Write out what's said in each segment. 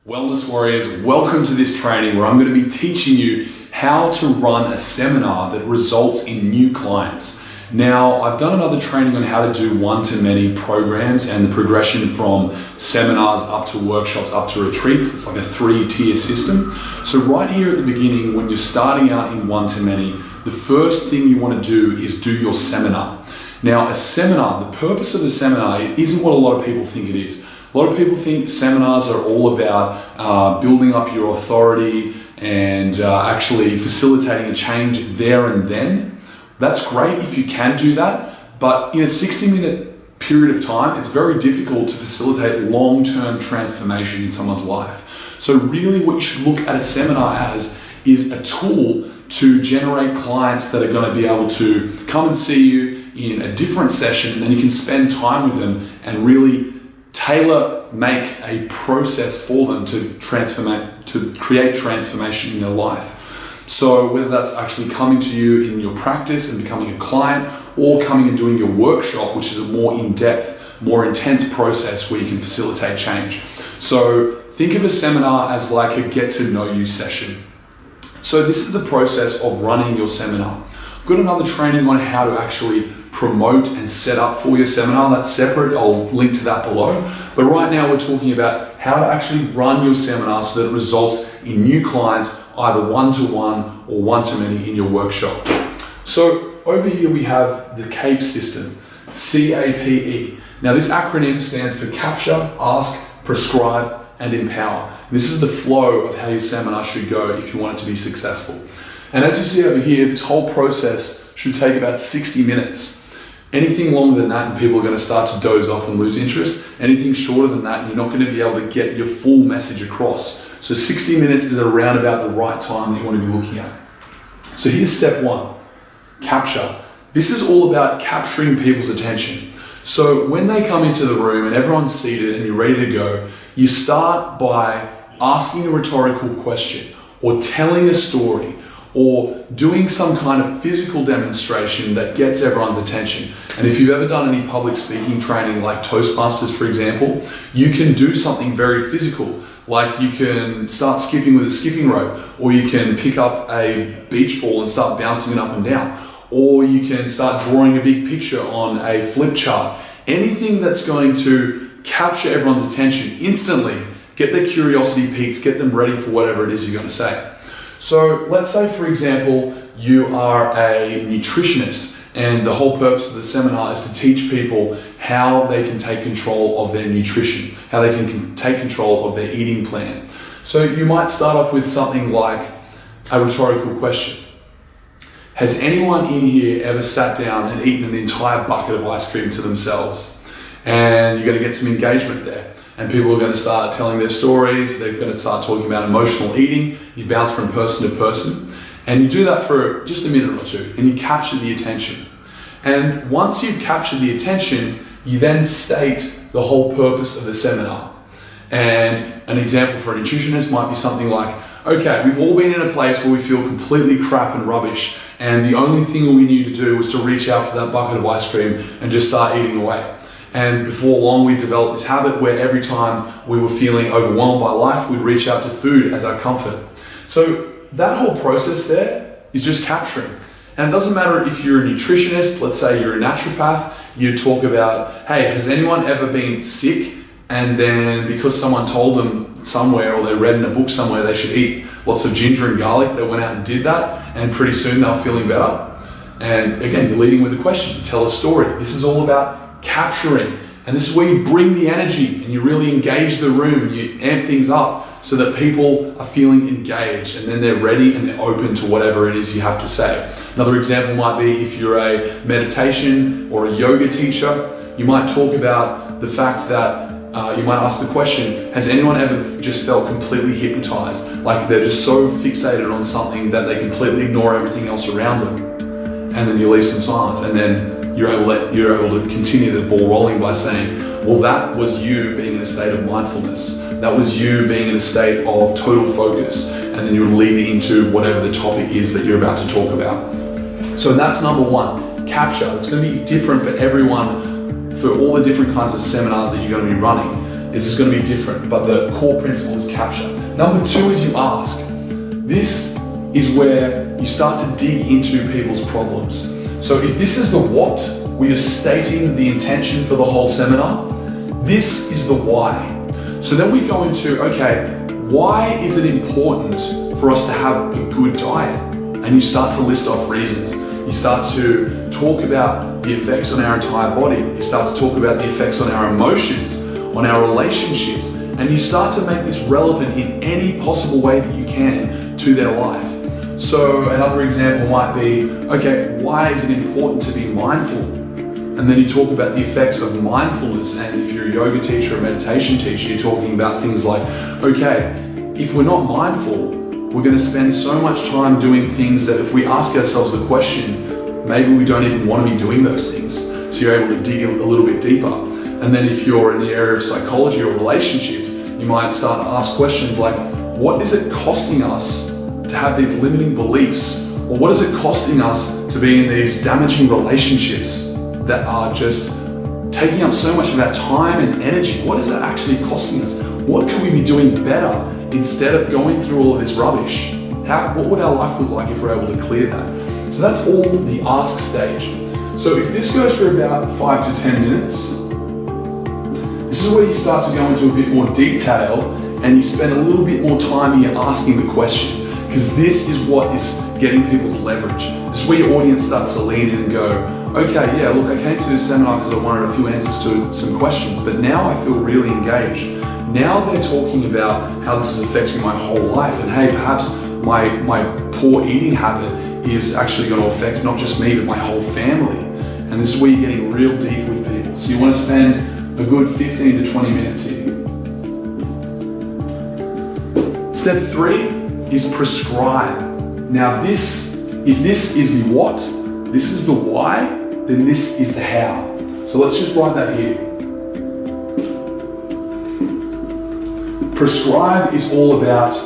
Wellness Warriors, welcome to this training where I'm going to be teaching you how to run a seminar that results in new clients. Now, I've done another training on how to do one-to-many programs and the progression from seminars up to workshops, up to retreats. It's like a 3-tier system. So right here at the beginning, when you're starting out in one-to-many, the first thing you want to do is do your seminar. Now, a seminar, the purpose of a seminar isn't what a lot of people think it is. A lot of people think seminars are all about building up your authority and actually facilitating a change there and then. That's great if you can do that, but in a 60-minute period of time, it's very difficult to facilitate long-term transformation in someone's life. So really what you should look at a seminar as is a tool to generate clients that are going to be able to come and see you in a different session, and then you can spend time with them and really make a process for them to create transformation in their life. So whether that's actually coming to you in your practice and becoming a client, or coming and doing your workshop, which is a more in-depth, more intense process where you can facilitate change. So think of a seminar as like a get-to-know-you session. So this is the process of running your seminar. I've got another training on how to actually promote and set up for your seminar. That's separate. I'll link to that below. But right now we're talking about how to actually run your seminar so that it results in new clients, either one-to-one or one-to-many in your workshop. So over here we have the CAPE system, C-A-P-E. Now this acronym stands for Capture, Ask, Prescribe, and Empower. This is the flow of how your seminar should go if you want it to be successful. And as you see over here, this whole process should take about 60 minutes. Anything longer than that and people are going to start to doze off and lose interest. Anything shorter than that, you're not going to be able to get your full message across. So 60 minutes is around about the right time that you want to be looking at. So here's step one, capture. This is all about capturing people's attention. So when they come into the room and everyone's seated and you're ready to go, you start by asking a rhetorical question or telling a story or doing some kind of physical demonstration that gets everyone's attention. And if you've ever done any public speaking training like Toastmasters, for example, you can do something very physical. Like you can start skipping with a skipping rope, or you can pick up a beach ball and start bouncing it up and down, or you can start drawing a big picture on a flip chart. Anything that's going to capture everyone's attention instantly, get their curiosity piqued, get them ready for whatever it is you're going to say. So let's say, for example, you are a nutritionist and the whole purpose of the seminar is to teach people how they can take control of their nutrition, how they can take control of their eating plan. So you might start off with something like a rhetorical question. Has anyone in here ever sat down and eaten an entire bucket of ice cream to themselves? And you're going to get some engagement there. And people are going to start telling their stories. They're going to start talking about emotional eating. You bounce from person to person. And you do that for just a minute or two. And you capture the attention. And once you've captured the attention, you then state the whole purpose of the seminar. And an example for a nutritionist might be something like, okay, we've all been in a place where we feel completely crap and rubbish. And the only thing we knew to do was to reach out for that bucket of ice cream and just start eating away. And before long, we developed this habit where every time we were feeling overwhelmed by life, we'd reach out to food as our comfort. So that whole process there is just capturing. And it doesn't matter if you're a nutritionist, let's say you're a naturopath, you talk about, hey, has anyone ever been sick? And then because someone told them somewhere or they read in a book somewhere they should eat lots of ginger and garlic, they went out and did that, and pretty soon they're feeling better. And again, you're leading with a question, you tell a story. This is all about capturing, and this is where you bring the energy and you really engage the room and you amp things up so that people are feeling engaged and then they're ready and they're open to whatever it is you have to say. Another example might be if you're a meditation or a yoga teacher, you might talk about the fact that you might ask the question, has anyone ever just felt completely hypnotized, like they're just so fixated on something that they completely ignore everything else around them? And then you leave some silence, and then you're able to continue the ball rolling by saying, well, that was you being in a state of mindfulness. That was you being in a state of total focus. And then you would lead into whatever the topic is that you're about to talk about. So that's number one, capture. It's going to be different for everyone, for all the different kinds of seminars that you're going to be running. This is going to be different, but the core principle is capture. Number 2 is you ask. This is where you start to dig into people's problems. So if this is the what, where you're stating the intention for the whole seminar, this is the why. So then we go into, okay, why is it important for us to have a good diet? And you start to list off reasons. You start to talk about the effects on our entire body. You start to talk about the effects on our emotions, on our relationships, and you start to make this relevant in any possible way that you can to their life. So another example might be, okay, why is it important to be mindful? And then you talk about the effect of mindfulness. And if you're a yoga teacher or meditation teacher, you're talking about things like, okay, if we're not mindful, we're going to spend so much time doing things that if we ask ourselves the question, maybe we don't even want to be doing those things. So you're able to dig a little bit deeper. And then if you're in the area of psychology or relationships, you might start to ask questions like, what is it costing us to have these limiting beliefs? Or what is it costing us to be in these damaging relationships that are just taking up so much of our time and energy? What is it actually costing us? What could we be doing better instead of going through all of this rubbish? What would our life look like if we're able to clear that? So that's all the ask stage. So if this goes for about 5 to 10 minutes, this is where you start to go into a bit more detail and you spend a little bit more time here asking the questions, because this is what is getting people's leverage. This is where your audience starts to lean in and go, okay, yeah, look, I came to this seminar because I wanted a few answers to some questions, but now I feel really engaged. Now they're talking about how this is affecting my whole life, and hey, perhaps my poor eating habit is actually going to affect not just me, but my whole family. And this is where you're getting real deep with people. So you want to spend a good 15 to 20 minutes here. Step 3 is prescribe. Now if this is the what, this is the why, then this is the how. So let's just write that here. Prescribe is all about,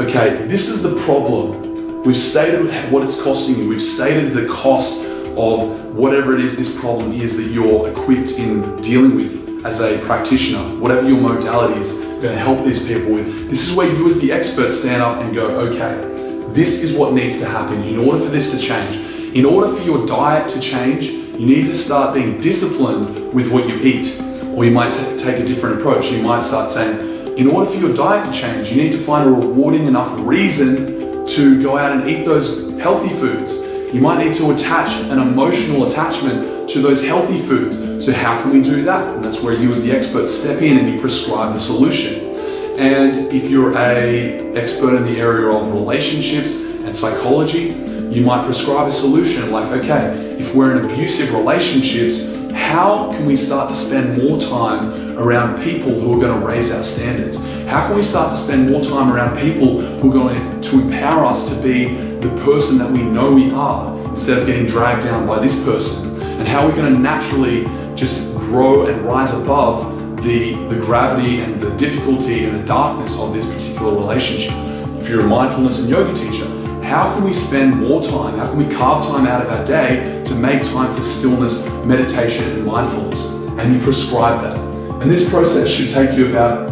okay, this is the problem. We've stated what it's costing you. We've stated the cost of whatever it is this problem is that you're equipped in dealing with as a practitioner, whatever your modality is going to help these people with. This is where you as the expert stand up and go, okay, this is what needs to happen in order for this to change. In order for your diet to change, you need to start being disciplined with what you eat. Or you might take a different approach. You might start saying, in order for your diet to change, you need to find a rewarding enough reason to go out and eat those healthy foods. You might need to attach an emotional attachment to those healthy foods. So how can we do that? And that's where you as the expert step in and you prescribe the solution. And if you're an expert in the area of relationships and psychology, you might prescribe a solution like, okay, if we're in abusive relationships, how can we start to spend more time around people who are going to raise our standards? How can we start to spend more time around people who are going to empower us to be the person that we know we are instead of getting dragged down by this person? And how are we going to naturally just grow and rise above the gravity and the difficulty and the darkness of this particular relationship? If you're a mindfulness and yoga teacher, how can we spend more time? How can we carve time out of our day to make time for stillness, meditation, and mindfulness? And you prescribe that. And this process should take you about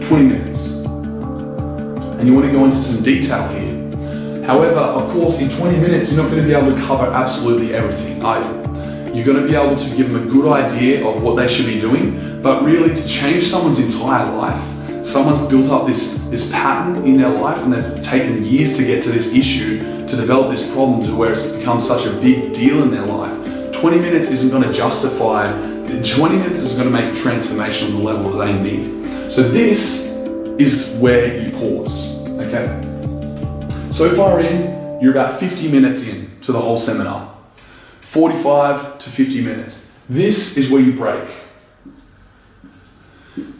20 minutes. And you want to go into some detail here. However, of course, in 20 minutes, you're not going to be able to cover absolutely everything, are you? You're going to be able to give them a good idea of what they should be doing, but really to change someone's entire life, someone's built up this pattern in their life and they've taken years to get to this issue, to develop this problem to where it's become such a big deal in their life. 20 minutes isn't going to justify, 20 minutes is going to make a transformation on the level that they need. So this is where you pause, okay? So far in, you're about 50 minutes in to the whole seminar. 45 to 50 minutes. This is where you break.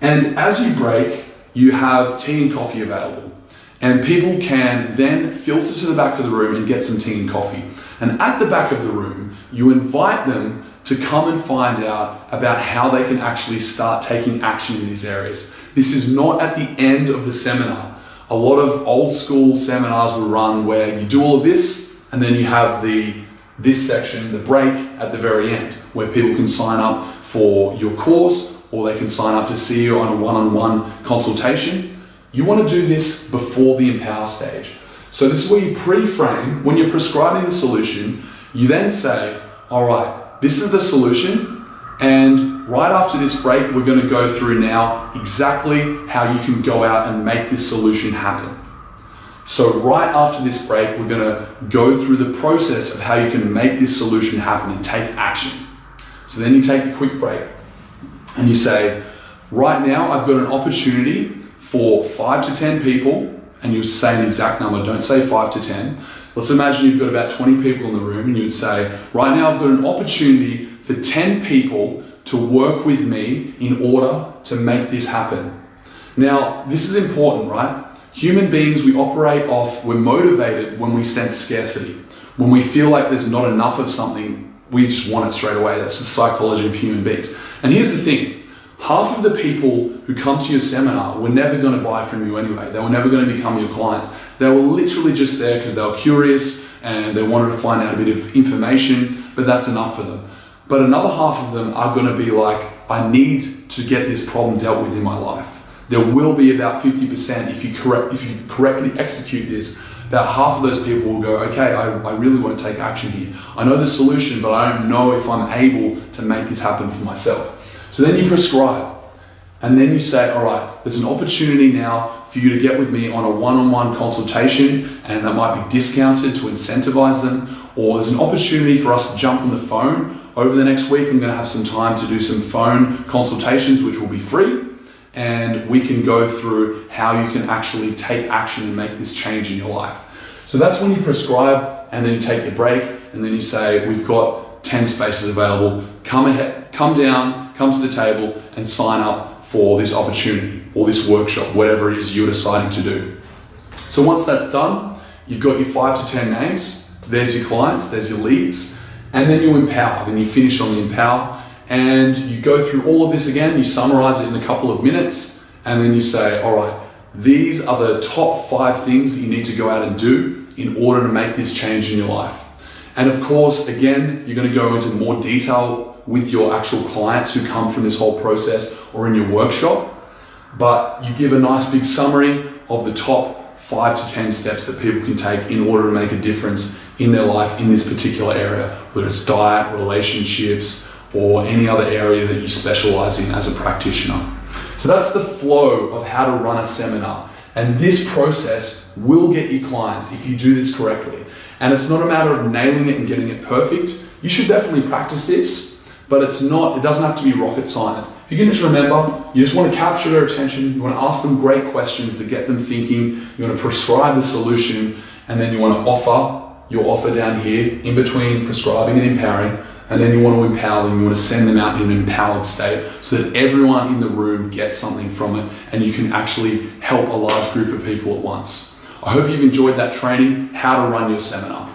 And as you break, you have tea and coffee available. And people can then filter to the back of the room and get some tea and coffee. And at the back of the room, you invite them to come and find out about how they can actually start taking action in these areas. This is not at the end of the seminar. A lot of old school seminars were run where you do all of this and then you have this section, the break, at the very end, where people can sign up for your course or they can sign up to see you on a one-on-one consultation. You want to do this before the empower stage. So this is where you pre-frame. When you're prescribing the solution, you then say, all right, this is the solution, and right after this break, we're going to go through now exactly how you can go out and make this solution happen. So right after this break, we're going to go through the process of how you can make this solution happen and take action. So then you take a quick break and you say, right now I've got an opportunity for 5 to 10 people, and you say an exact number, don't say 5 to 10. Let's imagine you've got about 20 people in the room, and you would say, right now I've got an opportunity for 10 people to work with me in order to make this happen. Now, this is important, right? Human beings, we're motivated when we sense scarcity. When we feel like there's not enough of something, we just want it straight away. That's the psychology of human beings. And here's the thing, half of the people who come to your seminar were never going to buy from you anyway. They were never going to become your clients. They were literally just there because they were curious and they wanted to find out a bit of information, but that's enough for them. But another half of them are going to be like, I need to get this problem dealt with in my life. There will be about 50% if you correctly execute this. About half of those people will go, okay, I really want to take action here. I know the solution, but I don't know if I'm able to make this happen for myself. So then you prescribe, and then you say, all right, there's an opportunity now for you to get with me on a one-on-one consultation, and that might be discounted to incentivize them, or there's an opportunity for us to jump on the phone. Over the next week, I'm going to have some time to do some phone consultations, which will be free, and we can go through how you can actually take action and make this change in your life. So that's when you prescribe, and then you take your break, and then you say, we've got 10 spaces available. Come down, come to the table, and sign up for this opportunity or this workshop, whatever it is you're deciding to do. So once that's done, you've got your 5 to 10 names. There's your clients, there's your leads, and then you empower. Then you finish on the empower, and you go through all of this again. You summarize it in a couple of minutes, and then you say, all right, these are the top 5 things that you need to go out and do in order to make this change in your life. And of course, again, you're going to go into more detail with your actual clients who come from this whole process or in your workshop, but you give a nice big summary of the top 5 to 10 steps that people can take in order to make a difference in their life in this particular area, whether it's diet, relationships, or any other area that you specialize in as a practitioner. So that's the flow of how to run a seminar. And this process will get you clients if you do this correctly. And it's not a matter of nailing it and getting it perfect. You should definitely practice this, but it doesn't have to be rocket science. If you can just remember, you just want to capture their attention, you want to ask them great questions to get them thinking, you want to prescribe the solution, and then you want to offer your offer down here in between prescribing and empowering, and then you want to empower them, you want to send them out in an empowered state so that everyone in the room gets something from it and you can actually help a large group of people at once. I hope you've enjoyed that training, how to run your seminar.